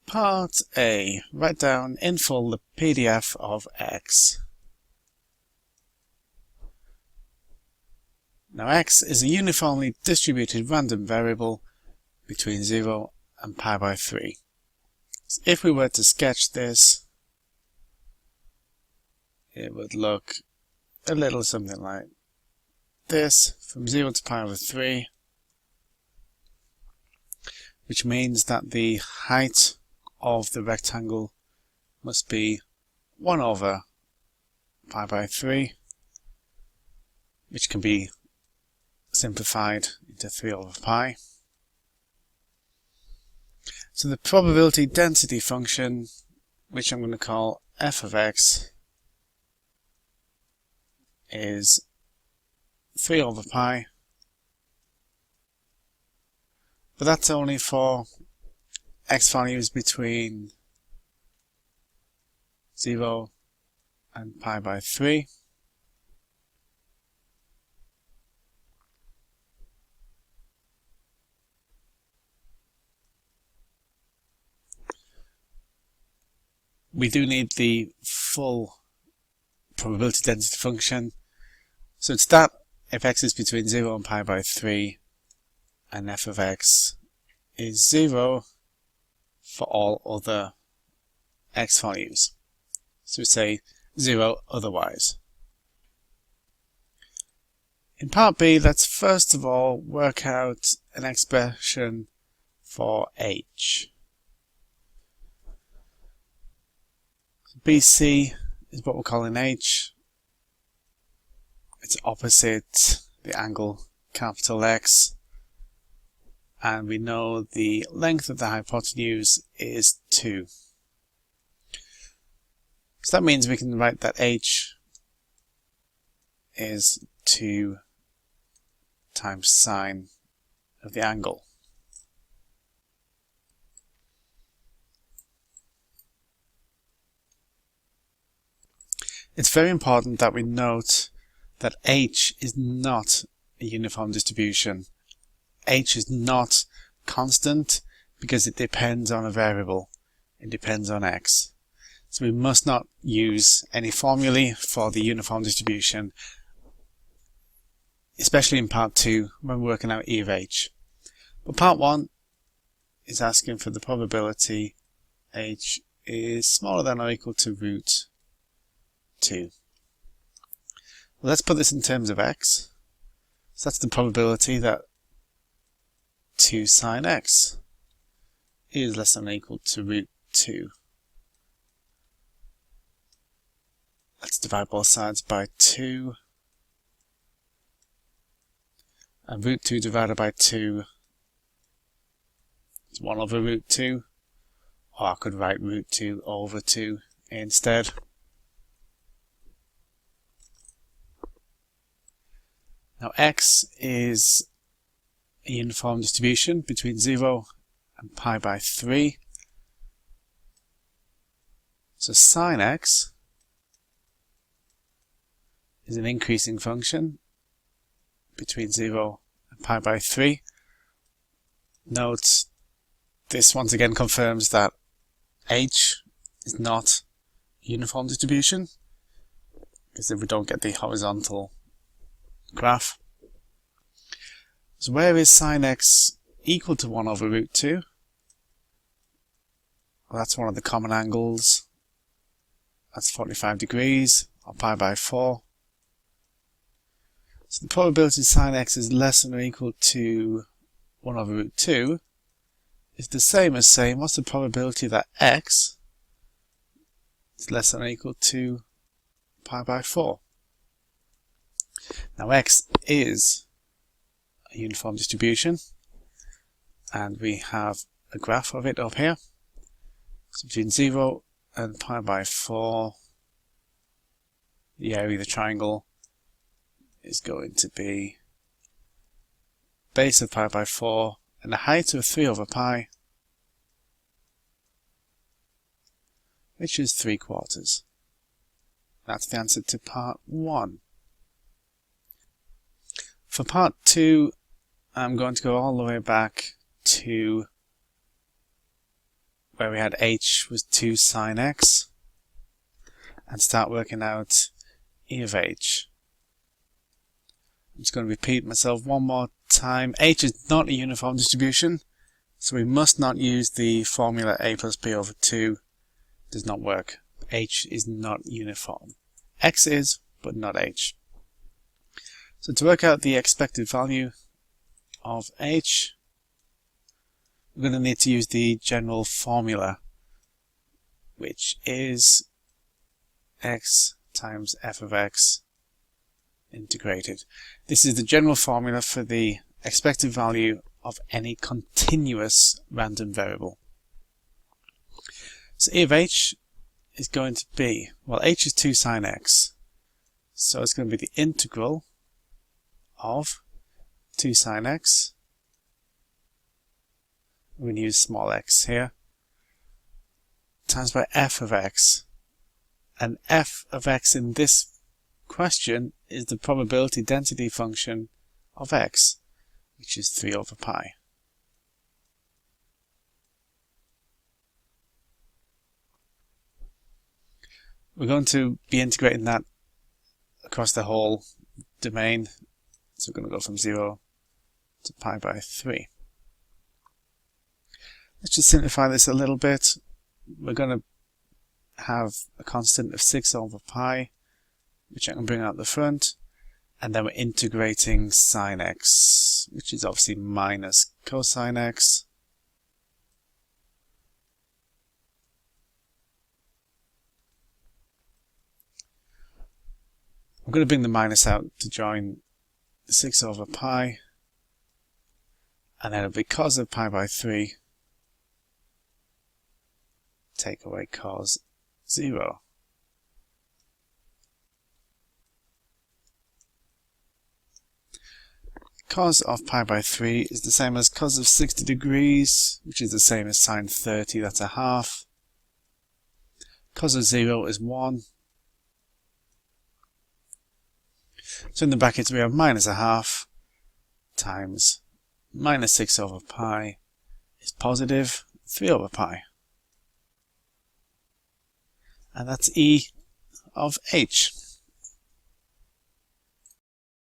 Part A. Write down in full the PDF of x. Now x is a uniformly distributed random variable between 0 and pi by 3. So if we were to sketch this, it would look a little something like this, from 0 to pi over 3, which means that the height of the rectangle must be 1 over pi by 3, which can be simplified into 3 over pi. So the probability density function, which I'm going to call f of x, is 3 over pi, but that's only for x values between 0 and pi by 3. We do need the full probability density function, so it's that if x is between 0 and pi by 3 and f of x is 0 for all other x values. So we say 0 otherwise. In part B, let's first of all work out an expression for h. BC is what we're calling h. It's opposite the angle capital X, and we know the length of the hypotenuse is 2. So that means we can write that h is 2 times sine of the angle. It's very important that we note that h is not a uniform distribution. H is not constant because it depends on a variable. It depends on x. So we must not use any formulae for the uniform distribution, especially in part 2 when we're working out e of h. But part 1 is asking for the probability h is smaller than or equal to root 2. Well, let's put this in terms of x. So that's the probability that 2 sine x is less than or equal to root 2. Let's divide both sides by 2. And root 2 divided by 2 is 1 over root 2. Or I could write root 2 over 2 instead. Now x is a uniform distribution between 0 and pi by 3. So sine x is an increasing function between 0 and pi by 3. Note this once again confirms that h is not a uniform distribution, because if we don't get the horizontal graph. So where is sine x equal to 1 over root 2? Well, that's one of the common angles. That's 45 degrees, or pi by 4. So the probability sine x is less than or equal to 1 over root 2 is the same as saying what's the probability that x is less than or equal to pi by 4. Now x is a uniform distribution, and we have a graph of it up here. So between 0 and pi by 4, the area of the triangle is going to be base of pi by 4 and the height of 3 over pi, which is 3/4. That's the answer to part 1. For part 2, I'm going to go all the way back to where we had h was 2 sine x, and start working out e of h. I'm just going to repeat myself one more time. H is not a uniform distribution, so we must not use the formula a plus b over 2. It does not work. H is not uniform. X is, but not h. So to work out the expected value of h, we're going to need to use the general formula, which is x times f of x integrated. This is the general formula for the expected value of any continuous random variable. So e of h is going to be, well, h is 2 sine x, so it's going to be the integral of 2 sine x. We're going to use small x here, times by f of x. And f of x in this question is the probability density function of x, which is 3 over pi. We're going to be integrating that across the whole domain, so we're going to go from 0 to pi by 3. Let's just simplify this a little bit. We're going to have a constant of 6 over pi, which I can bring out the front, and then we're integrating sine x, which is obviously minus cosine x. I'm going to bring the minus out to join 6 over pi, and then because of pi by 3, take away cos 0. Cos of pi by 3 is the same as cos of 60 degrees, which is the same as sine 30, that's a half. Cos of 0 is 1. So in the brackets we have minus a half times minus 6 over pi is positive 3 over pi. And that's E of H.